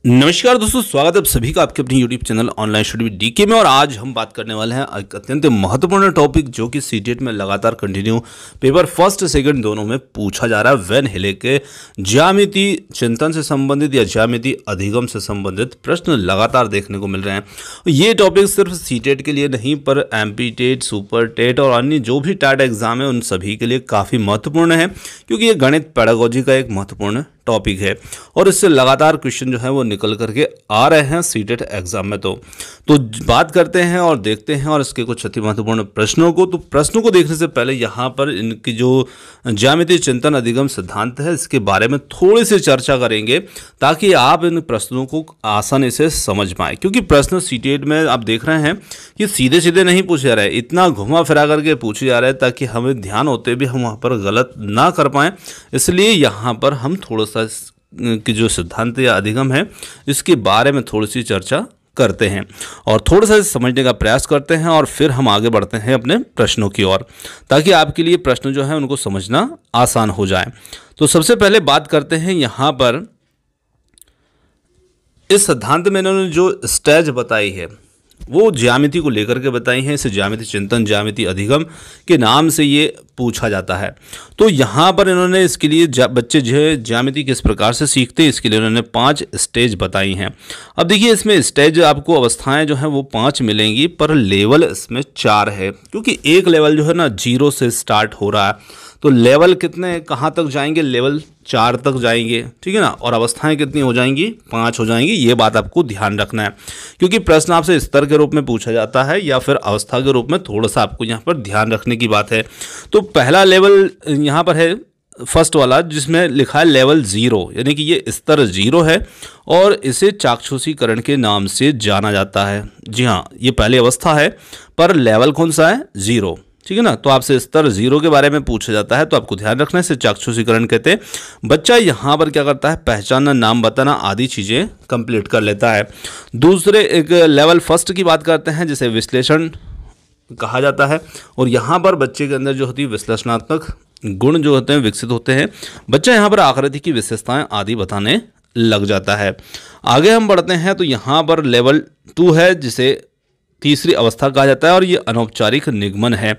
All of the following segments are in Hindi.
नमस्कार दोस्तों, स्वागत है आप सभी का आपके अपने YouTube channel online study with DK में। और आज हम बात करने वाले हैं एक अत्यंत महत्वपूर्ण टॉपिक जो कि सीटेट में लगातार कंटिन्यू पेपर फर्स्ट सेकंड दोनों में पूछा जा रहा है। वैन हेले के ज्यामिति चिंतन से संबंधित या ज्यामिति अधिगम से संबंधित प्रश्न लगातार देखने को मिल रहे हैं। ये टॉपिक सिर्फ सीटेट के लिए नहीं पर एमपी टेट, सुपर टेट और अन्य जो भी टाट एग्जाम है उन सभी के लिए काफ़ी महत्वपूर्ण है, क्योंकि ये गणित पेडागोजी का एक महत्वपूर्ण टॉपिक है और इससे लगातार क्वेश्चन जो है वो निकल करके आ रहे हैं सीटेट एग्जाम में। तो बात करते हैं और देखते हैं और इसके कुछ अति महत्वपूर्ण प्रश्नों को। तो प्रश्नों को देखने से पहले यहाँ पर इनकी जो ज्यामितीय चिंतन अधिगम सिद्धांत है इसके बारे में थोड़ी सी चर्चा करेंगे ताकि आप इन प्रश्नों को आसानी से समझ पाएँ, क्योंकि प्रश्न सीटेट में आप देख रहे हैं कि सीधे सीधे नहीं पूछे जा रहे, इतना घुमा फिरा करके पूछे जा रहे हैं ताकि हमें ध्यान होते भी हम वहाँ पर गलत ना कर पाएँ। इसलिए यहाँ पर हम थोड़ा कि जो सिद्धांत या अधिगम है इसके बारे में थोड़ी सी चर्चा करते हैं और थोड़ा सा समझने का प्रयास करते हैं और फिर हम आगे बढ़ते हैं अपने प्रश्नों की ओर, ताकि आपके लिए प्रश्न जो है उनको समझना आसान हो जाए। तो सबसे पहले बात करते हैं यहाँ पर इस सिद्धांत में इन्होंने जो स्टेज बताई है वो ज्यामिति को लेकर के बताई हैं। इसे ज्यामिति चिंतन, ज्यामिति अधिगम के नाम से ये पूछा जाता है। तो यहाँ पर इन्होंने इसके लिए बच्चे जो है ज्यामिति किस प्रकार से सीखते हैं इसके लिए उन्होंने 5 स्टेज बताई हैं। अब देखिए इसमें स्टेज आपको अवस्थाएं जो हैं वो 5 मिलेंगी, पर लेवल इसमें 4 है, क्योंकि एक लेवल जो है ना 0 से स्टार्ट हो रहा है। तो लेवल कितने कहाँ तक जाएंगे? लेवल 4 तक जाएंगे, ठीक है ना। और अवस्थाएं कितनी हो जाएंगी? 5 हो जाएंगी। ये बात आपको ध्यान रखना है, क्योंकि प्रश्न आपसे स्तर के रूप में पूछा जाता है या फिर अवस्था के रूप में, थोड़ा सा आपको यहाँ पर ध्यान रखने की बात है। तो पहला लेवल यहाँ पर है फर्स्ट वाला, जिसमें लिखा है लेवल 0, यानी कि ये स्तर 0 है और इसे चाक्षुषीकरण के नाम से जाना जाता है। जी हाँ, ये पहली अवस्था है पर लेवल कौन सा है? 0, ठीक है ना। तो आपसे स्तर 0 के बारे में पूछा जाता है तो आपको ध्यान रखना है, इसे चाक्षुषीकरण कहते हैं। बच्चा यहाँ पर क्या करता है? पहचानना, नाम बताना आदि चीज़ें कंप्लीट कर लेता है। दूसरे एक लेवल फर्स्ट की बात करते हैं जिसे विश्लेषण कहा जाता है, और यहाँ पर बच्चे के अंदर जो होती है विश्लेषणात्मक गुण जो होते हैं विकसित होते हैं। बच्चा यहाँ पर आकृति की विशेषताएं आदि बताने लग जाता है। आगे हम बढ़ते हैं तो यहाँ पर लेवल 2 है जिसे तीसरी अवस्था कहा जाता है और ये अनौपचारिक निगमन है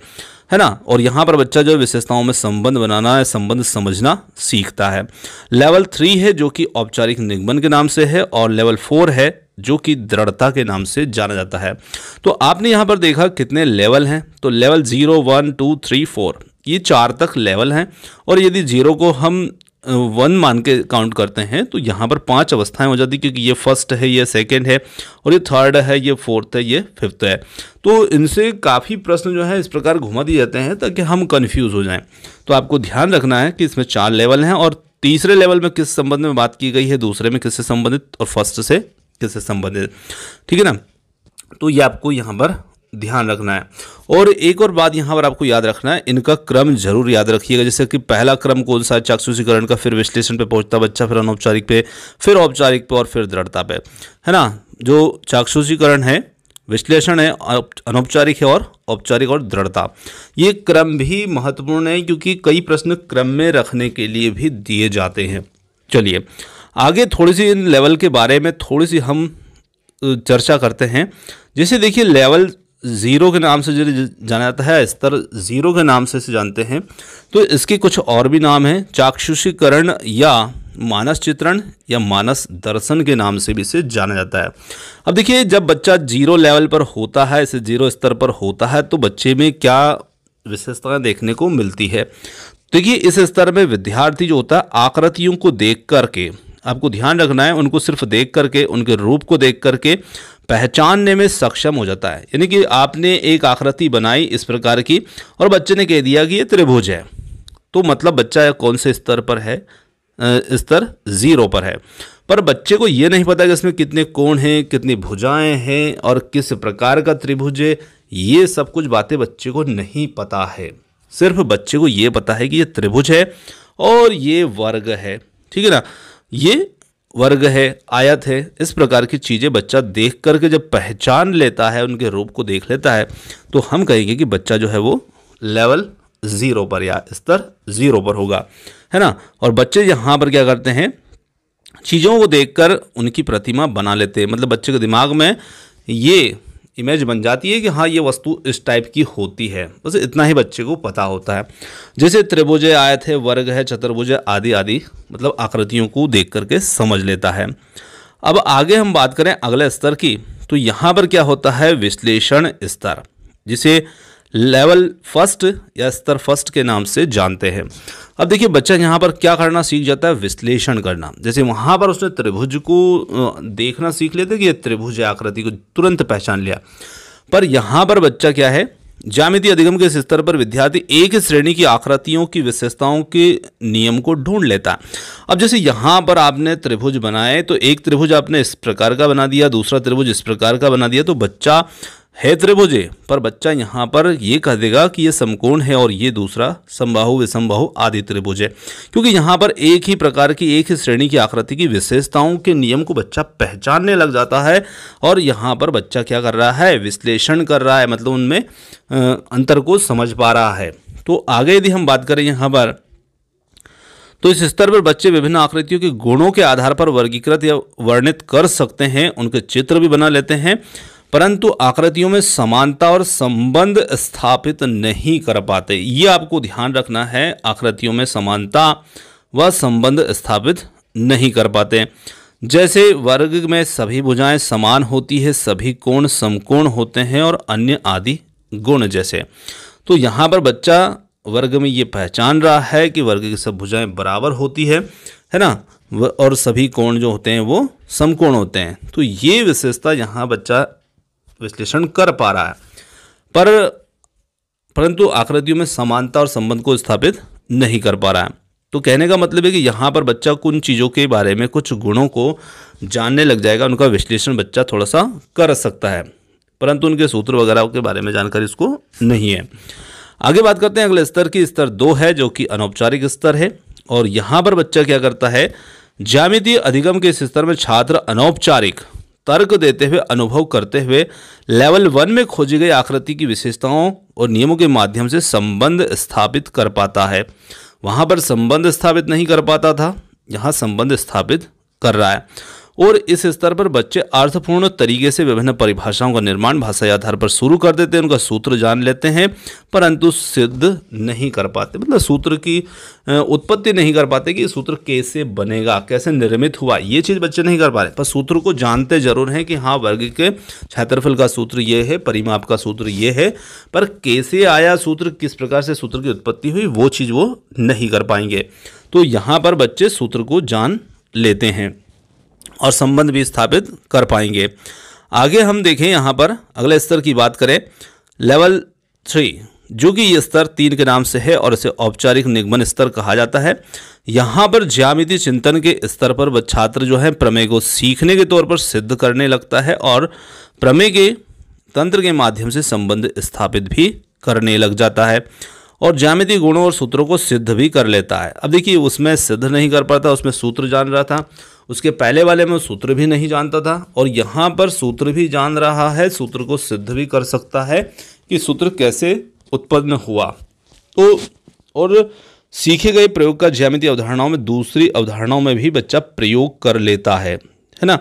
ना। और यहाँ पर बच्चा जो विशेषताओं में संबंध बनाना है, संबंध समझना सीखता है। लेवल 3 है जो कि औपचारिक निगमन के नाम से है, और लेवल 4 है जो कि दृढ़ता के नाम से जाना जाता है। तो आपने यहाँ पर देखा कितने लेवल हैं, तो लेवल 0, 1, 2, 3, 4 ये 4 तक लेवल हैं। और यदि 0 को हम 1 मान के काउंट करते हैं तो यहाँ पर 5 अवस्थाएं हो जाती, क्योंकि ये फर्स्ट है, ये सेकंड है, और ये थर्ड है, ये फोर्थ है, ये फिफ्थ है। तो इनसे काफ़ी प्रश्न जो है इस प्रकार घुमा दिए जाते हैं ताकि हम कंफ्यूज हो जाएं। तो आपको ध्यान रखना है कि इसमें 4 लेवल हैं और तीसरे लेवल में किस संबंध में बात की गई है, दूसरे में किससे संबंधित और फर्स्ट से किससे संबंधित, ठीक है ना। तो ये आपको यहाँ पर ध्यान रखना है। और एक और बात यहाँ पर आपको याद रखना है, इनका क्रम जरूर याद रखिएगा। जैसे कि पहला क्रम कौन सा है? चाक्षुषीकरण का, फिर विश्लेषण पे पहुंचता बच्चा, फिर अनौपचारिक पे, फिर औपचारिक पे और फिर दृढ़ता पे, है ना। जो चाक्षुषीकरण है, विश्लेषण है, अनौपचारिक है और औपचारिक और दृढ़ता, ये क्रम भी महत्वपूर्ण है क्योंकि कई प्रश्न क्रम में रखने के लिए भी दिए जाते हैं। चलिए आगे थोड़ी सी इन लेवल के बारे में थोड़ी सी हम चर्चा करते हैं। जैसे देखिए लेवल 0 के नाम से जो जाना जाता है, स्तर 0 के नाम से जानते हैं, तो इसके कुछ और भी नाम हैं। चाक्षुषीकरण या मानस चित्रण या मानस दर्शन के नाम से भी इसे जाना जाता है। अब देखिए जब बच्चा 0 लेवल पर होता है, इसे 0 स्तर पर होता है, तो बच्चे में क्या विशेषताएं देखने को मिलती है? देखिए इस स्तर में विद्यार्थी जो होता है आकृतियों को देख करके, आपको ध्यान रखना है, उनको सिर्फ देख करके, उनके रूप को देख करके पहचानने में सक्षम हो जाता है। यानी कि आपने एक आकृति बनाई इस प्रकार की और बच्चे ने कह दिया कि ये त्रिभुज है, तो मतलब बच्चा कौन से स्तर पर है? स्तर 0 पर है। पर बच्चे को ये नहीं पता कि इसमें कितने कोण हैं, कितनी भुजाएं हैं और किस प्रकार का त्रिभुज है। ये सब कुछ बातें बच्चे को नहीं पता है। सिर्फ बच्चे को ये पता है कि ये त्रिभुज है और ये वर्ग है, ठीक है ना, ये वर्ग है, आयत है। इस प्रकार की चीज़ें बच्चा देख करके जब पहचान लेता है, उनके रूप को देख लेता है, तो हम कहेंगे कि बच्चा जो है वो लेवल 0 पर या स्तर 0 पर होगा, है ना। और बच्चे यहाँ पर क्या करते हैं? चीज़ों को देखकर उनकी प्रतिमा बना लेते हैं, मतलब बच्चे के दिमाग में ये इमेज बन जाती है कि हाँ ये वस्तु इस टाइप की होती है, बस इतना ही बच्चे को पता होता है। जैसे त्रिभुज है, आयत है, वर्ग है, चतुर्भुज है, आदि आदि, मतलब आकृतियों को देख करके समझ लेता है। अब आगे हम बात करें अगले स्तर की, तो यहाँ पर क्या होता है, विश्लेषण स्तर, जिसे लेवल फर्स्ट या स्तर फर्स्ट के नाम से जानते हैं। अब देखिए बच्चा यहाँ पर क्या करना सीख जाता है, विश्लेषण करना। जैसे वहाँ पर उसने त्रिभुज को देखना सीख लेते कि ये त्रिभुज है, आकृति को तुरंत पहचान लिया। पर यहाँ पर बच्चा क्या है, ज्यामितीय अधिगम के स्तर पर विद्यार्थी एक ही श्रेणी की आकृतियों की विशेषताओं के नियम को ढूंढ लेता है। अब जैसे यहाँ पर आपने त्रिभुज बनाए, तो एक त्रिभुज आपने इस प्रकार का बना दिया, दूसरा त्रिभुज इस प्रकार का बना दिया, तो बच्चा है त्रिभुज है, पर बच्चा यहाँ पर ये कह देगा कि ये समकोण है और ये दूसरा समबाहु विषमबाहु आदि त्रिभुज है, क्योंकि यहाँ पर एक ही प्रकार की एक ही श्रेणी की आकृति की विशेषताओं के नियम को बच्चा पहचानने लग जाता है। और यहाँ पर बच्चा क्या कर रहा है, विश्लेषण कर रहा है, मतलब उनमें अंतर को समझ पा रहा है। तो आगे यदि हम बात करें यहाँ पर, तो इस स्तर पर बच्चे विभिन्न आकृतियों के गुणों के आधार पर वर्गीकृत या वर्णित कर सकते हैं, उनके चित्र भी बना लेते हैं, परंतु आकृतियों में समानता और संबंध स्थापित नहीं कर पाते। ये आपको ध्यान रखना है, आकृतियों में समानता व संबंध स्थापित नहीं कर पाते। जैसे वर्ग में सभी भुजाएं समान होती है, सभी कोण समकोण होते हैं और अन्य आदि गुण जैसे। तो यहाँ पर बच्चा वर्ग में ये पहचान रहा है कि वर्ग की सब भुजाएं बराबर होती है ना, और सभी कोण जो होते हैं वो समकोण होते हैं। तो ये विशेषता यहाँ बच्चा विश्लेषण कर पा रहा है, परंतु आकृतियों में समानता और संबंध को स्थापित नहीं कर पा रहा है। तो कहने का मतलब है कि यहाँ पर बच्चा कुछ चीज़ों के बारे में, कुछ गुणों को जानने लग जाएगा, उनका विश्लेषण बच्चा थोड़ा सा कर सकता है, परंतु उनके सूत्र वगैरह के बारे में जानकारी उसको नहीं है। आगे बात करते हैं अगले स्तर की, स्तर 2 है जो कि अनौपचारिक स्तर है। और यहाँ पर बच्चा क्या करता है, ज्यामितीय अधिगम के इस स्तर में छात्र अनौपचारिक तर्क देते हुए, अनुभव करते हुए लेवल 1 में खोजी गई आकृति की विशेषताओं और नियमों के माध्यम से संबंध स्थापित कर पाता है। वहाँ पर संबंध स्थापित नहीं कर पाता था, यहाँ संबंध स्थापित कर रहा है। और इस स्तर पर बच्चे अर्थपूर्ण तरीके से विभिन्न परिभाषाओं का निर्माण भाषा के आधार पर शुरू कर देते हैं, उनका सूत्र जान लेते हैं, परंतु सिद्ध नहीं कर पाते, मतलब सूत्र की उत्पत्ति नहीं कर पाते कि सूत्र कैसे बनेगा, कैसे निर्मित हुआ, ये चीज़ बच्चे नहीं कर पा रहे। पर सूत्र को जानते जरूर हैं कि हाँ वर्ग के क्षेत्रफल का सूत्र ये है, परिमाप का सूत्र ये है, पर कैसे आया सूत्र, किस प्रकार से सूत्र की उत्पत्ति हुई, वो चीज़ वो नहीं कर पाएंगे। तो यहाँ पर बच्चे सूत्र को जान लेते हैं और संबंध भी स्थापित कर पाएंगे। आगे हम देखें यहाँ पर अगले स्तर की बात करें, लेवल 3, जो कि ये स्तर 3 के नाम से है और इसे औपचारिक निगमन स्तर कहा जाता है। यहाँ पर ज्यामितीय चिंतन के स्तर पर वह छात्र जो है प्रमेय को सीखने के तौर पर सिद्ध करने लगता है और प्रमेय के तंत्र के माध्यम से संबंध स्थापित भी करने लग जाता है और ज्यामितीय गुणों और सूत्रों को सिद्ध भी कर लेता है। अब देखिए उसमें सिद्ध नहीं कर पाता, उसमें सूत्र जान रहा था, उसके पहले वाले में सूत्र भी नहीं जानता था, और यहाँ पर सूत्र भी जान रहा है, सूत्र को सिद्ध भी कर सकता है कि सूत्र कैसे उत्पन्न हुआ। तो और सीखे गए प्रयोग का ज्यामितीय अवधारणाओं में दूसरी अवधारणाओं में भी बच्चा प्रयोग कर लेता है ना।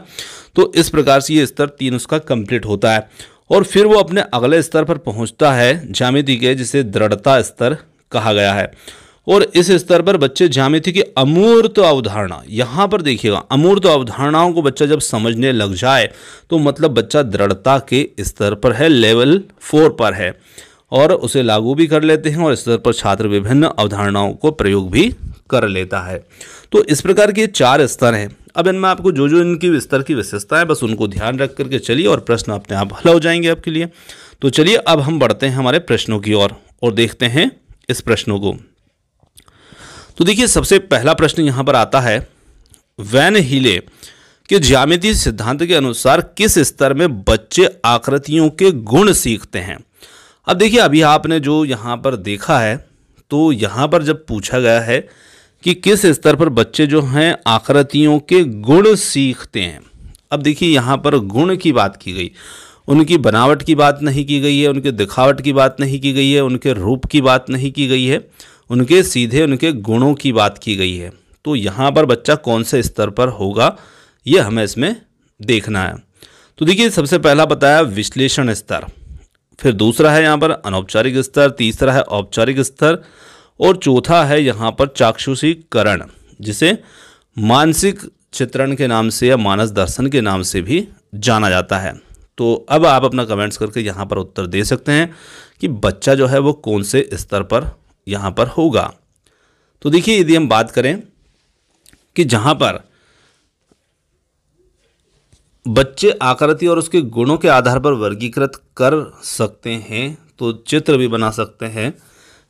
तो इस प्रकार से ये स्तर 3 उसका कंप्लीट होता है और फिर वो अपने अगले स्तर पर पहुंचता है ज्यामिति के, जिसे दृढ़ता स्तर कहा गया है। और इस स्तर पर बच्चे ज्यामिति की अमूर्त अवधारणा, यहाँ पर देखिएगा अमूर्त अवधारणाओं को बच्चा जब समझने लग जाए तो मतलब बच्चा दृढ़ता के स्तर पर है, लेवल 4 पर है और उसे लागू भी कर लेते हैं और इस स्तर पर छात्र विभिन्न अवधारणाओं को प्रयोग भी कर लेता है। तो इस प्रकार के 4 स्तर हैं। अब इनमें आपको जो जो इनकी स्तर की विशेषता है बस उनको ध्यान रख करके चलिए और प्रश्न अपने आप हल हो जाएंगे आपके लिए। तो चलिए अब हम बढ़ते हैं हमारे प्रश्नों की ओर और देखते हैं इस प्रश्नों को। तो देखिए सबसे पहला प्रश्न यहाँ पर आता है, वैन हीले के ज्यामितीय सिद्धांत के अनुसार किस स्तर में बच्चे आकृतियों के गुण सीखते हैं। अब देखिए अभी आपने जो यहाँ पर देखा है, तो यहाँ पर जब पूछा गया है कि किस स्तर पर बच्चे जो हैं आकृतियों के गुण सीखते हैं। अब देखिए यहाँ पर गुण की बात की गई, उनकी बनावट की बात नहीं की गई है, उनके दिखावट की बात नहीं की गई है, उनके रूप की बात नहीं की गई है, उनके सीधे उनके गुणों की बात की गई है। तो यहाँ पर बच्चा कौन से स्तर पर होगा ये हमें इसमें देखना है। तो देखिए सबसे पहला बताया विश्लेषण स्तर, फिर दूसरा है यहाँ पर अनौपचारिक स्तर, तीसरा है औपचारिक स्तर और चौथा है यहाँ पर चाक्षुषीकरण, जिसे मानसिक चित्रण के नाम से या मानस दर्शन के नाम से भी जाना जाता है। तो अब आप अपना कमेंट्स करके यहाँ पर उत्तर दे सकते हैं कि बच्चा जो है वो कौन से स्तर पर यहाँ पर होगा। तो देखिए यदि हम बात करें कि जहाँ पर बच्चे आकृति और उसके गुणों के आधार पर वर्गीकृत कर सकते हैं, तो चित्र भी बना सकते हैं,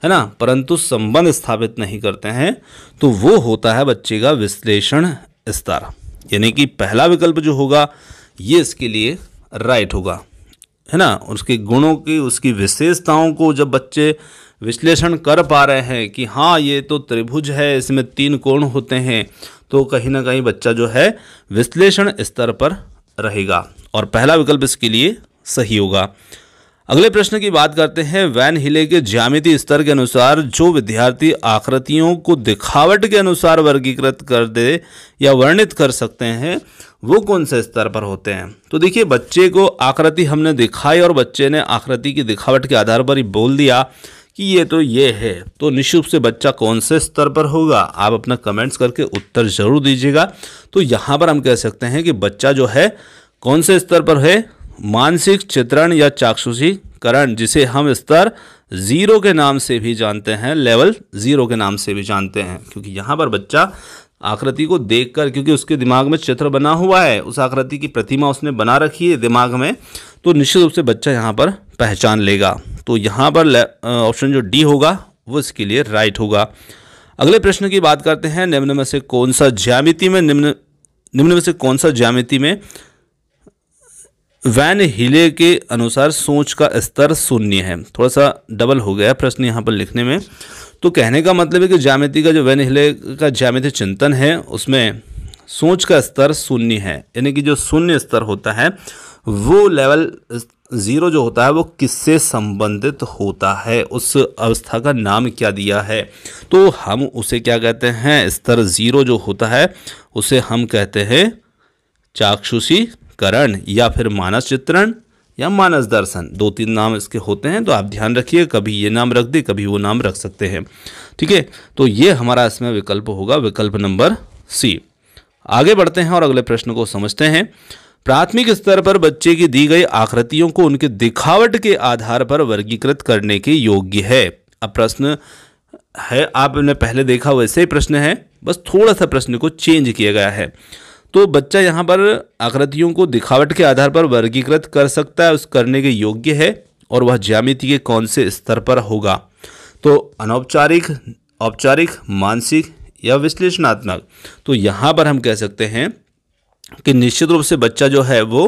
है ना, परंतु संबंध स्थापित नहीं करते हैं, तो वो होता है बच्चे का विश्लेषण स्तर। यानी कि पहला विकल्प जो होगा ये इसके लिए राइट होगा, है ना। उसके गुणों की, उसकी विशेषताओं को जब बच्चे विश्लेषण कर पा रहे हैं कि हाँ ये तो त्रिभुज है, इसमें 3 कोण होते हैं, तो कहीं ना कहीं बच्चा जो है विश्लेषण स्तर पर रहेगा और पहला विकल्प इसके लिए सही होगा। अगले प्रश्न की बात करते हैं। वैन हिले के ज्यामितीय स्तर के अनुसार जो विद्यार्थी आकृतियों को दिखावट के अनुसार वर्गीकृत कर दे या वर्णित कर सकते हैं वो कौन से स्तर पर होते हैं। तो देखिए बच्चे को आकृति हमने दिखाई और बच्चे ने आकृति की दिखावट के आधार पर ही बोल दिया कि ये तो ये है, तो निश्चित रूप से बच्चा कौन से स्तर पर होगा। आप अपना कमेंट्स करके उत्तर जरूर दीजिएगा। तो यहाँ पर हम कह सकते हैं कि बच्चा जो है कौन से स्तर पर है, मानसिक चित्रण या चाक्षुषीकरण, जिसे हम स्तर 0 के नाम से भी जानते हैं, लेवल 0 के नाम से भी जानते हैं, क्योंकि यहाँ पर बच्चा आकृति को देखकर, क्योंकि उसके दिमाग में चित्र बना हुआ है, उस आकृति की प्रतिमा उसने बना रखी है दिमाग में, तो निश्चित रूप से बच्चा यहाँ पर पहचान लेगा। तो यहाँ पर ऑप्शन जो डी होगा वो इसके लिए राइट होगा। अगले प्रश्न की बात करते हैं। निम्न में से कौन सा ज्यामिति में वैन हिले के अनुसार सोच का स्तर 0 है। थोड़ा सा डबल हो गया प्रश्न यहाँ पर लिखने में। तो कहने का मतलब है कि ज्यामिति का जो वैन हिले का ज्यामिति चिंतन है उसमें सोच का स्तर 0 है, यानी कि जो 0 स्तर होता है वो लेवल 0 जो होता है वो किससे संबंधित होता है, उस अवस्था का नाम क्या दिया है, तो हम उसे क्या कहते हैं, स्तर 0 जो होता है उसे हम कहते हैं चाक्षुषीकरण या फिर मानस चित्रण या मानस दर्शन। 2-3 नाम इसके होते हैं, तो आप ध्यान रखिए, कभी ये नाम रख दे कभी वो नाम रख सकते हैं, ठीक है। तो ये हमारा इसमें विकल्प होगा, विकल्प नंबर सी। आगे बढ़ते हैं और अगले प्रश्न को समझते हैं। प्राथमिक स्तर पर बच्चे की दी गई आकृतियों को उनके दिखावट के आधार पर वर्गीकृत करने के योग्य है। अब प्रश्न है, आपने पहले देखा वैसे ही प्रश्न है, बस थोड़ा सा प्रश्न को चेंज किया गया है। तो बच्चा यहाँ पर आकृतियों को दिखावट के आधार पर वर्गीकृत कर सकता है, उस करने के योग्य है, और वह ज्यामिति के कौन से स्तर पर होगा। तो अनौपचारिक, औपचारिक, मानसिक या विश्लेषणात्मक। तो यहाँ पर हम कह सकते हैं कि निश्चित रूप से बच्चा जो है वो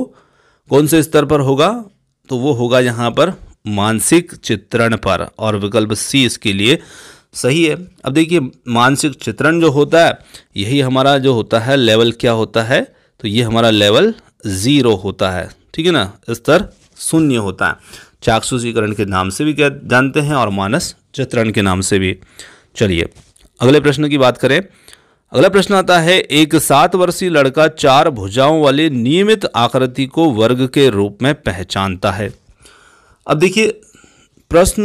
कौन से स्तर पर होगा, तो वो होगा यहाँ पर मानसिक चित्रण पर, और विकल्प सी इसके लिए सही है। अब देखिए मानसिक चित्रण जो होता है यही हमारा जो होता है लेवल क्या होता है, तो ये हमारा लेवल 0 होता है, ठीक है ना, स्तर 0 होता है। चाक्षुषीकरण के नाम से भी क्या जानते हैं और मानस चित्रण के नाम से भी। चलिए अगले प्रश्न की बात करें। अगला प्रश्न आता है, एक 7 वर्षीय लड़का 4 भुजाओं वाली नियमित आकृति को वर्ग के रूप में पहचानता है। अब देखिए प्रश्न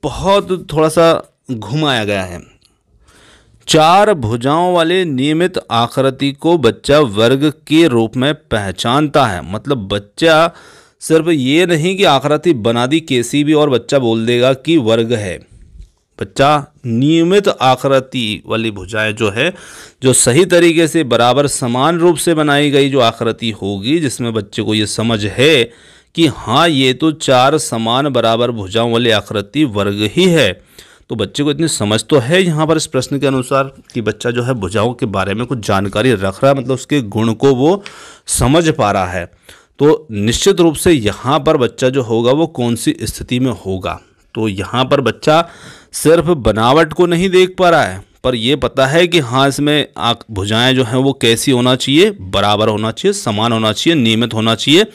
बहुत थोड़ा सा घुमाया गया है। 4 भुजाओं वाले नियमित आकृति को बच्चा वर्ग के रूप में पहचानता है, मतलब बच्चा सिर्फ ये नहीं कि आकृति बना दी कैसी भी और बच्चा बोल देगा कि वर्ग है। बच्चा नियमित आकृति वाली भुजाएं जो है, जो सही तरीके से बराबर समान रूप से बनाई गई जो आकृति होगी, जिसमें बच्चे को ये समझ है कि हाँ ये तो 4 समान बराबर भुजाओं वाली आकृति वर्ग ही है, तो बच्चे को इतनी समझ तो है यहाँ पर इस प्रश्न के अनुसार कि बच्चा जो है भुजाओं के बारे में कुछ जानकारी रख रहा है, मतलब उसके गुण को वो समझ पा रहा है। तो निश्चित रूप से यहाँ पर बच्चा जो होगा वो कौन सी स्थिति में होगा, तो यहाँ पर बच्चा सिर्फ बनावट को नहीं देख पा रहा है, पर ये पता है कि हाँ इसमें भुजाएं जो हैं वो कैसी होना चाहिए, बराबर होना चाहिए, समान होना चाहिए, नियमित होना चाहिए,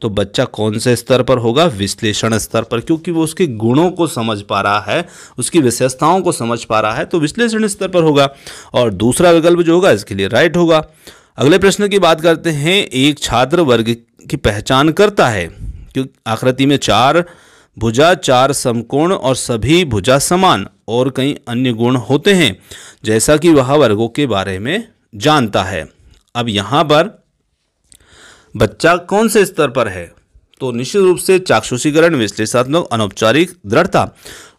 तो बच्चा कौन से स्तर पर होगा? विश्लेषण स्तर पर, क्योंकि वो उसके गुणों को समझ पा रहा है, उसकी विशेषताओं को समझ पा रहा है, तो विश्लेषण स्तर पर होगा। और दूसरा विकल्प जो होगा इसके लिए राइट होगा। अगले प्रश्न की बात करते हैं। एक छात्र वर्ग की पहचान करता है क्योंकि आकृति में 4 भुजा, 4 समकोण और सभी भुजा समान और कई अन्य गुण होते हैं, जैसा कि वह वर्गों के बारे में जानता है। अब यहाँ पर बच्चा कौन से स्तर पर है? तो निश्चित रूप से चाक्षुषीकरण, विश्लेषणात्मक, अनौपचारिक, दृढ़ता।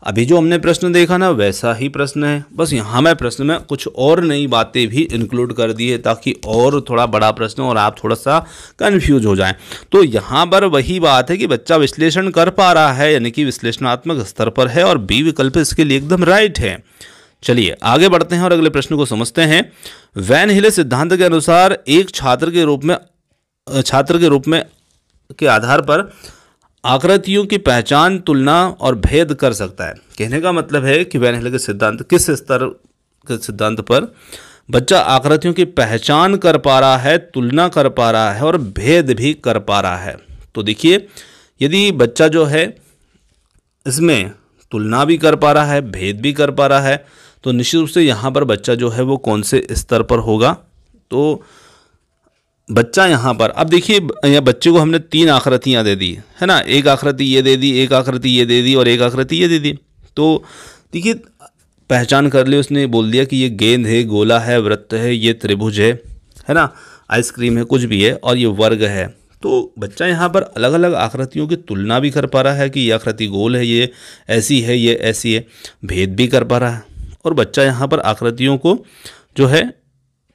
अभी जो हमने प्रश्न देखा ना वैसा ही प्रश्न है, बस यहाँ मैं प्रश्न में कुछ और नई बातें भी इंक्लूड कर दी है ताकि और थोड़ा बड़ा प्रश्न और आप थोड़ा सा कंफ्यूज हो जाएं। तो यहाँ पर वही बात है कि बच्चा विश्लेषण कर पा रहा है, यानी कि विश्लेषणात्मक स्तर पर है, और बी विकल्प इसके लिए एकदम राइट है। चलिए आगे बढ़ते हैं और अगले प्रश्न को समझते हैं। वैन हिले सिद्धांत के अनुसार एक छात्र के रूप में के आधार पर आकृतियों की पहचान, तुलना और भेद कर सकता है। कहने का मतलब है कि वैन हिले के सिद्धांत किस स्तर के सिद्धांत पर बच्चा आकृतियों की पहचान कर पा रहा है, तुलना कर पा रहा है और भेद भी कर पा रहा है। तो देखिए, यदि बच्चा जो है इसमें तुलना भी कर पा रहा है, भेद भी कर पा रहा है, तो निश्चित रूप से यहाँ पर बच्चा जो है वो कौन से स्तर पर होगा? तो बच्चा यहाँ पर, अब देखिए यहाँ बच्चे को हमने 3 आकृतियाँ दे दी है ना, एक आकृति ये दे दी, एक आकृति ये दे दी और एक आकृति ये दे दी। तो देखिए पहचान कर ली उसने, बोल दिया कि ये गेंद है, गोला है, वृत्त है, ये त्रिभुज है ना, आइसक्रीम है, कुछ भी है, और ये वर्ग है। तो बच्चा यहाँ पर अलग अलग आकृतियों की तुलना भी कर पा रहा है कि ये आकृति गोल है, ये ऐसी है, ये ऐसी है, भेद भी कर पा रहा है। और बच्चा यहाँ पर आकृतियों को जो है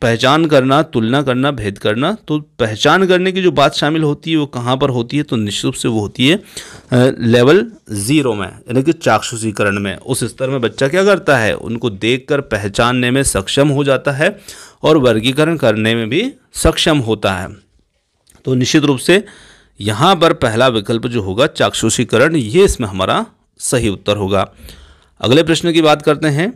पहचान करना, तुलना करना, भेद करना, तो पहचान करने की जो बात शामिल होती है वो कहाँ पर होती है? तो निश्चित रूप से वो होती है लेवल 0 में, यानी कि चाक्षुषीकरण में। उस स्तर में बच्चा क्या करता है? उनको देखकर पहचानने में सक्षम हो जाता है और वर्गीकरण करने में भी सक्षम होता है। तो निश्चित रूप से यहाँ पर पहला विकल्प जो होगा चाक्षुषीकरण, ये इसमें हमारा सही उत्तर होगा। अगले प्रश्न की बात करते हैं।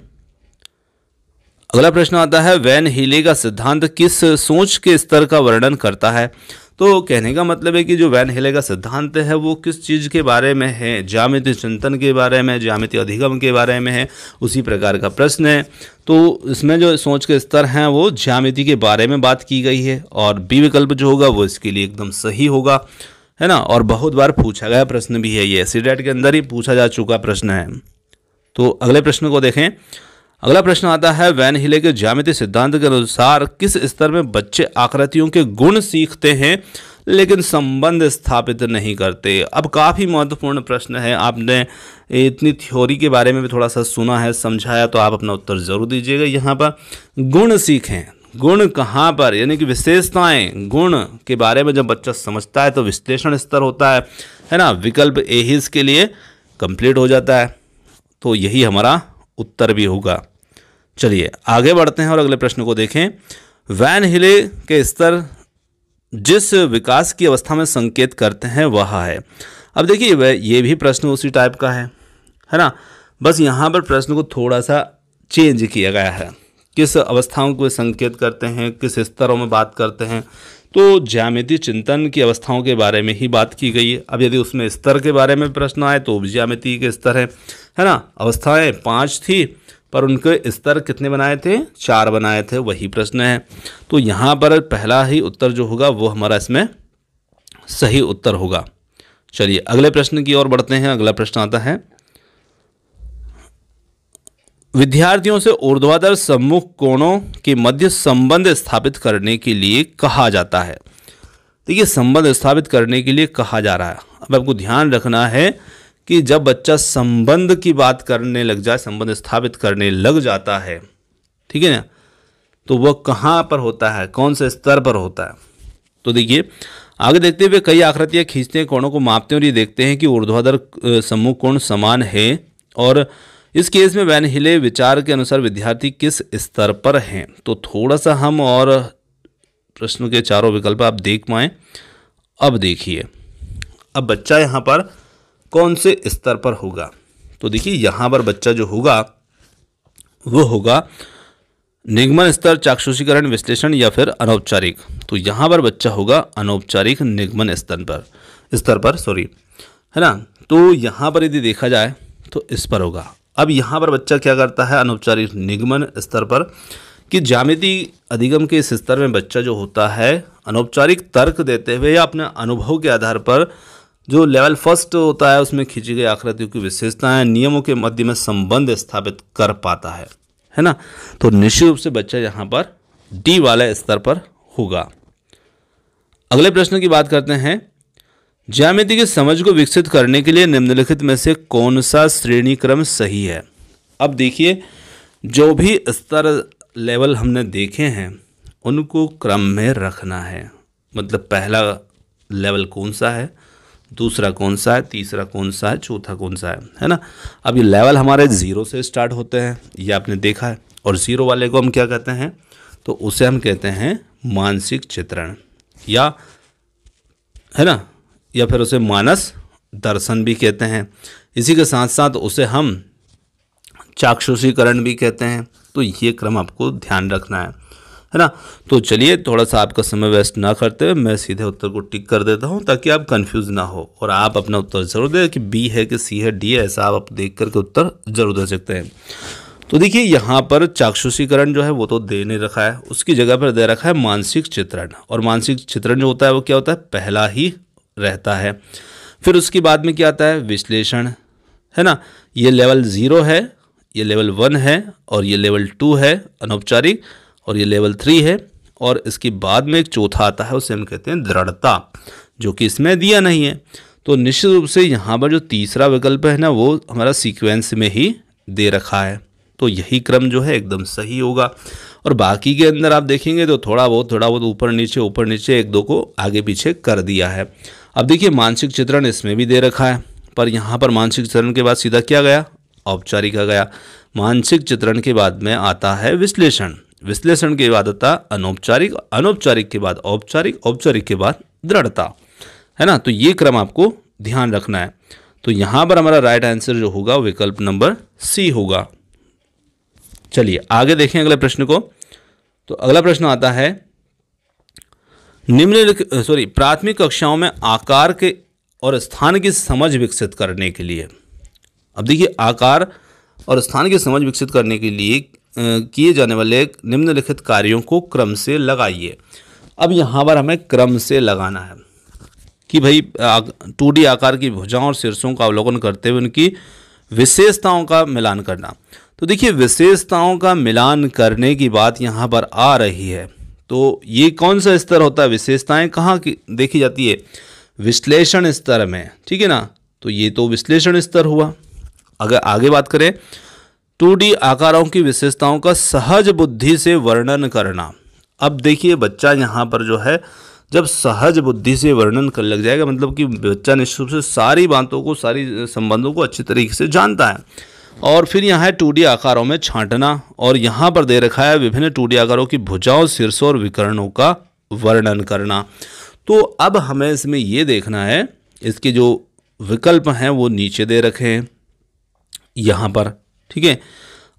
अगला प्रश्न आता है, वैन हीले का सिद्धांत किस सोच के स्तर का वर्णन करता है? तो कहने का मतलब है कि जो वैन हीले का सिद्धांत है वो किस चीज़ के बारे में है? ज्यामितीय चिंतन के बारे में, ज्यामितीय अधिगम के बारे में है, उसी प्रकार का प्रश्न है। तो इसमें जो सोच के स्तर हैं वो ज्यामिति के बारे में बात की गई है, और बी विकल्प जो होगा वो इसके लिए एकदम सही होगा, है ना। और बहुत बार पूछा गया प्रश्न भी है, ये सीटेट के अंदर ही पूछा जा चुका प्रश्न है। तो अगले प्रश्न को देखें। अगला प्रश्न आता है, वैन हिले के ज्यामितीय सिद्धांत के अनुसार किस स्तर में बच्चे आकृतियों के गुण सीखते हैं लेकिन संबंध स्थापित नहीं करते? अब काफ़ी महत्वपूर्ण प्रश्न है। आपने इतनी थ्योरी के बारे में भी थोड़ा सा सुना है, समझाया, तो आप अपना उत्तर जरूर दीजिएगा। यहाँ पर गुण सीखें, गुण कहाँ पर? यानी कि विशेषताएं, गुण के बारे में जब बच्चा समझता है तो विश्लेषण स्तर होता है ना। विकल्प ए ही इसके लिए कंप्लीट हो जाता है, तो यही हमारा उत्तर भी होगा। चलिए आगे बढ़ते हैं और अगले प्रश्न को देखें। वैन हिले के स्तर जिस विकास की अवस्था में संकेत करते हैं वह है। अब देखिए ये भी प्रश्न उसी टाइप का है ना, बस यहाँ पर प्रश्न को थोड़ा सा चेंज किया गया है। किस अवस्थाओं को संकेत करते हैं, किस स्तरों में बात करते हैं? तो ज्यामितीय चिंतन की अवस्थाओं के बारे में ही बात की गई है। अब यदि उसमें स्तर के बारे में प्रश्न आए तो ज्यामितीय के स्तर है ना। अवस्थाएं 5 थी पर उनके स्तर कितने बनाए थे? 4 बनाए थे, वही प्रश्न है। तो यहाँ पर पहला ही उत्तर जो होगा वो हमारा इसमें सही उत्तर होगा। चलिए अगले प्रश्न की ओर बढ़ते हैं। अगला प्रश्न आता है, विद्यार्थियों से ऊर्ध्वाधर सम्मुख कोणों के मध्य संबंध स्थापित करने के लिए कहा जाता है। देखिए संबंध स्थापित करने के लिए कहा जा रहा है। अब आपको ध्यान रखना है कि जब बच्चा संबंध की बात करने लग जाए, संबंध स्थापित करने लग जाता है, ठीक है ना, तो वह कहाँ पर होता है, कौन से स्तर पर होता है? तो देखिए आगे देखते हुए कई आकृतियाँ खींचते हैं, कोणों को मापते हैं और ये देखते हैं कि ऊर्ध्वाधर सम्मुख कोण समान है। और इस केस में वैन हिले विचार के अनुसार विद्यार्थी किस स्तर पर हैं? तो थोड़ा सा हम और प्रश्न के चारों विकल्प आप देख पाएँ। अब देखिए, अब बच्चा यहाँ पर कौन से स्तर पर होगा? तो देखिए यहाँ पर बच्चा जो होगा वो होगा निगमन स्तर, चाक्षुषीकरण, विश्लेषण या फिर अनौपचारिक। तो यहाँ पर बच्चा होगा अनौपचारिक निगमन स्तर पर। स्तर पर, सॉरी, है ना। तो यहाँ पर यदि देखा जाए तो इस पर होगा। अब यहाँ पर बच्चा क्या करता है अनौपचारिक निगमन स्तर पर, कि ज्यामिति अधिगम के इस स्तर में बच्चा जो होता है अनौपचारिक तर्क देते हुए या अपने अनुभव के आधार पर जो लेवल फर्स्ट होता है उसमें खींची गई आकृतियों की विशेषताएं, नियमों के मध्य में संबंध स्थापित कर पाता है ना। तो निश्चित रूप से बच्चा यहाँ पर डी वाले स्तर पर होगा। अगले प्रश्न की बात करते हैं, ज्यामिति की समझ को विकसित करने के लिए निम्नलिखित में से कौन सा श्रेणी क्रम सही है। अब देखिए, जो भी स्तर लेवल हमने देखे हैं उनको क्रम में रखना है। मतलब पहला लेवल कौन सा है, दूसरा कौन सा है, तीसरा कौन सा है, चौथा कौन सा है ना। अब ये लेवल हमारे 0 से स्टार्ट होते हैं, ये आपने देखा है। और 0 वाले को हम क्या कहते हैं, तो उसे हम कहते हैं मानसिक चित्रण, या है ना, या फिर उसे मानस दर्शन भी कहते हैं। इसी के साथ साथ उसे हम चाक्षुषीकरण भी कहते हैं। तो ये क्रम आपको ध्यान रखना है ना। तो चलिए, थोड़ा सा आपका समय वेस्ट ना करते हुए मैं सीधे उत्तर को टिक कर देता हूँ ताकि आप कंफ्यूज ना हो, और आप अपना उत्तर जरूर दें कि बी है कि सी है डी है, ऐसा आप देख करके उत्तर जरूर दे सकते हैं। तो देखिए, यहाँ पर चाक्षुषीकरण जो है वो तो दे नहीं रखा है, उसकी जगह पर दे रखा है मानसिक चित्रण। और मानसिक चित्रण जो होता है वो क्या होता है, पहला ही रहता है। फिर उसके बाद में क्या आता है, विश्लेषण, है ना। ये लेवल 0 है, ये लेवल 1 है, और ये लेवल 2 है अनौपचारिक, और ये लेवल 3 है। और इसके बाद में एक चौथा आता है, उसे हम कहते हैं दृढ़ता, जो कि इसमें दिया नहीं है। तो निश्चित रूप से यहाँ पर जो तीसरा विकल्प है ना, वो हमारा सीक्वेंस में ही दे रखा है। तो यही क्रम जो है एकदम सही होगा। और बाकी के अंदर आप देखेंगे तो थोड़ा बहुत ऊपर नीचे एक दो को आगे पीछे कर दिया है। अब देखिए, मानसिक चित्रण इसमें भी दे रखा है, पर यहाँ पर मानसिक चित्रण के बाद सीधा क्या गया, औपचारिक आ गया। मानसिक चित्रण के बाद में आता है विश्लेषण, विश्लेषण के बाद आता है अनौपचारिक, अनौपचारिक के बाद औपचारिक, औपचारिक के बाद दृढ़ता, है ना। तो ये क्रम आपको ध्यान रखना है। तो यहाँ पर हमारा राइट आंसर जो होगा विकल्प नंबर सी होगा। चलिए आगे देखें अगले प्रश्न को। तो अगला प्रश्न आता है, प्राथमिक कक्षाओं में आकार के और स्थान की समझ विकसित करने के लिए। अब देखिए, आकार और स्थान की समझ विकसित करने के लिए किए जाने वाले निम्नलिखित कार्यों को क्रम से लगाइए। अब यहाँ पर हमें क्रम से लगाना है कि भाई 2D आकार की भुजाओं और शीर्षों का अवलोकन करते हुए उनकी विशेषताओं का मिलान करना। तो देखिए, विशेषताओं का मिलान करने की बात यहाँ पर आ रही है। तो ये कौन सा स्तर होता है, विशेषताएं कहाँ की देखी जाती है, विश्लेषण स्तर में, ठीक है ना। तो ये तो विश्लेषण स्तर हुआ। अगर आगे बात करें, 2D आकारों की विशेषताओं का सहज बुद्धि से वर्णन करना। अब देखिए, बच्चा यहाँ पर जो है जब सहज बुद्धि से वर्णन कर लग जाएगा, मतलब कि बच्चा निश्चित रूप से सारी बातों को, सारी संबंधों को अच्छी तरीके से जानता है। और फिर यहाँ है 2D आकारों में छांटना, और यहाँ पर दे रखा है विभिन्न 2D आकारों की भुजाओं, शीर्षों और विकर्णों का वर्णन करना। तो अब हमें इसमें ये देखना है, इसके जो विकल्प हैं वो नीचे दे रखे हैं यहाँ पर, ठीक है।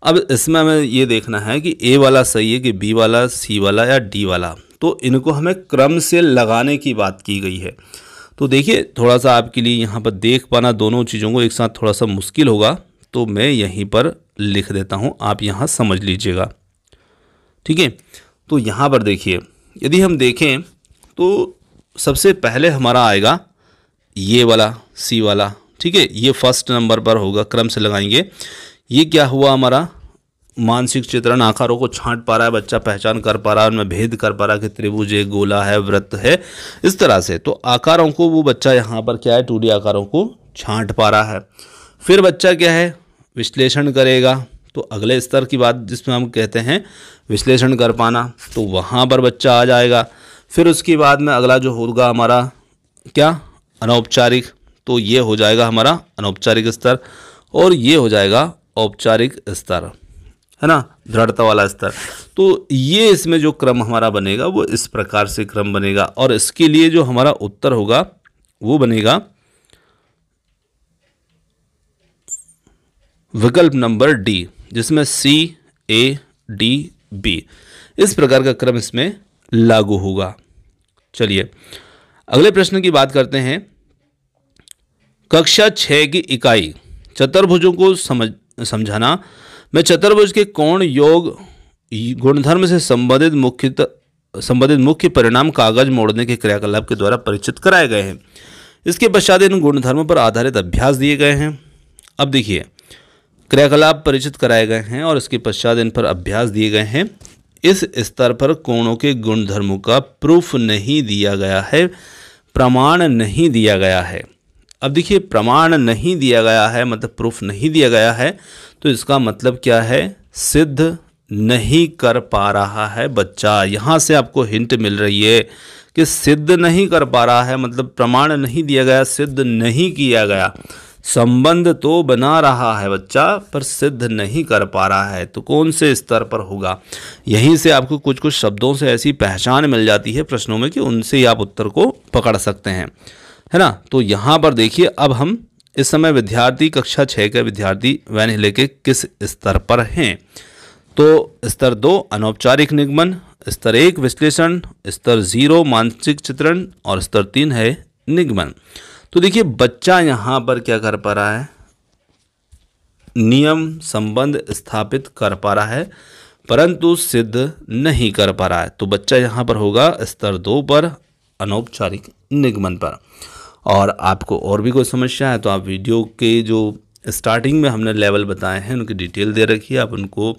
अब इसमें हमें ये देखना है कि ए वाला सही है कि बी वाला, सी वाला या डी वाला। तो इनको हमें क्रम से लगाने की बात की गई है। तो देखिए, थोड़ा सा आपके लिए यहाँ पर देख पाना दोनों चीज़ों को एक साथ थोड़ा सा मुश्किल होगा, तो मैं यहीं पर लिख देता हूँ, आप यहाँ समझ लीजिएगा, ठीक है। तो यहाँ पर देखिए, यदि हम देखें तो सबसे पहले हमारा आएगा ये वाला सी वाला, ठीक है। ये फर्स्ट नंबर पर होगा, क्रम से लगाएंगे। ये क्या हुआ, हमारा मानसिक चित्रण, आकारों को छांट पा रहा है बच्चा, पहचान कर पा रहा है, उनमें भेद कर पा रहा है कि त्रिभुज है, गोला है, वृत्त है, इस तरह से। तो आकारों को वो बच्चा यहाँ पर क्या है, 2D आकारों को छांट पा रहा है। फिर बच्चा क्या है, विश्लेषण करेगा। तो अगले स्तर की बात जिसमें हम कहते हैं विश्लेषण कर पाना, तो वहाँ पर बच्चा आ जाएगा। फिर उसके बाद में अगला जो होगा हमारा क्या, अनौपचारिक। तो ये हो जाएगा हमारा अनौपचारिक स्तर, और ये हो जाएगा औपचारिक स्तर, है ना, दृढ़ता वाला स्तर। तो ये इसमें जो क्रम हमारा बनेगा वो इस प्रकार से क्रम बनेगा। और इसके लिए जो हमारा उत्तर होगा वो बनेगा विकल्प नंबर डी, जिसमें सी, ए, डी, बी, इस प्रकार का क्रम इसमें लागू होगा। चलिए अगले प्रश्न की बात करते हैं। कक्षा 6 की इकाई चतुर्भुजों को समझाना में चतुर्भुज के कोण योग गुणधर्म से संबंधित मुख्य परिणाम कागज मोड़ने के क्रियाकलाप के द्वारा परिचित कराए गए हैं। इसके पश्चात इन गुणधर्मों पर आधारित अभ्यास दिए गए हैं। अब देखिए, क्रियाकलाप परिचित कराए गए हैं और इसके पश्चात इन पर अभ्यास दिए गए हैं। इस स्तर पर कोणों के गुणधर्मों का प्रूफ नहीं दिया गया है, प्रमाण नहीं दिया गया है। अब देखिए, प्रमाण नहीं दिया गया है मतलब प्रूफ नहीं दिया गया है, तो इसका मतलब क्या है, सिद्ध नहीं कर पा रहा है बच्चा। यहाँ से आपको हिंट मिल रही है कि सिद्ध नहीं कर पा रहा है मतलब प्रमाण नहीं दिया गया, सिद्ध नहीं किया गया। संबंध तो बना रहा है बच्चा पर सिद्ध नहीं कर पा रहा है, तो कौन से स्तर पर होगा। यहीं से आपको कुछ कुछ शब्दों से ऐसी पहचान मिल जाती है प्रश्नों में कि उनसे ही आप उत्तर को पकड़ सकते हैं, है ना। तो यहाँ पर देखिए, अब हम इस समय विद्यार्थी कक्षा 6 के विद्यार्थी वैनिले के किस स्तर पर हैं। तो स्तर 2 अनौपचारिक निगमन, स्तर 1 विश्लेषण, स्तर 0 मानसिक चित्रण और स्तर 3 है निगमन। तो देखिए, बच्चा यहाँ पर क्या कर पा रहा है, नियम संबंध स्थापित कर पा रहा है परंतु सिद्ध नहीं कर पा रहा है। तो बच्चा यहाँ पर होगा स्तर 2 पर अनौपचारिक निगमन पर। और आपको और भी कोई समस्या है तो आप वीडियो के जो स्टार्टिंग में हमने लेवल बताए हैं उनकी डिटेल दे रखी है, आप उनको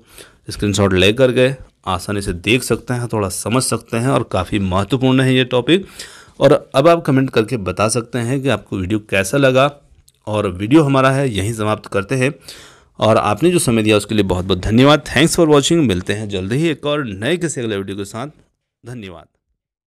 स्क्रीनशॉट ले कर गए आसानी से देख सकते हैं, थोड़ा समझ सकते हैं और काफ़ी महत्वपूर्ण है ये टॉपिक। और अब आप कमेंट करके बता सकते हैं कि आपको वीडियो कैसा लगा। और वीडियो हमारा है यहीं समाप्त करते हैं और आपने जो समय दिया उसके लिए बहुत बहुत धन्यवाद। Thanks for watching. मिलते हैं जल्दी ही एक और नए किसी अगले वीडियो के साथ। धन्यवाद।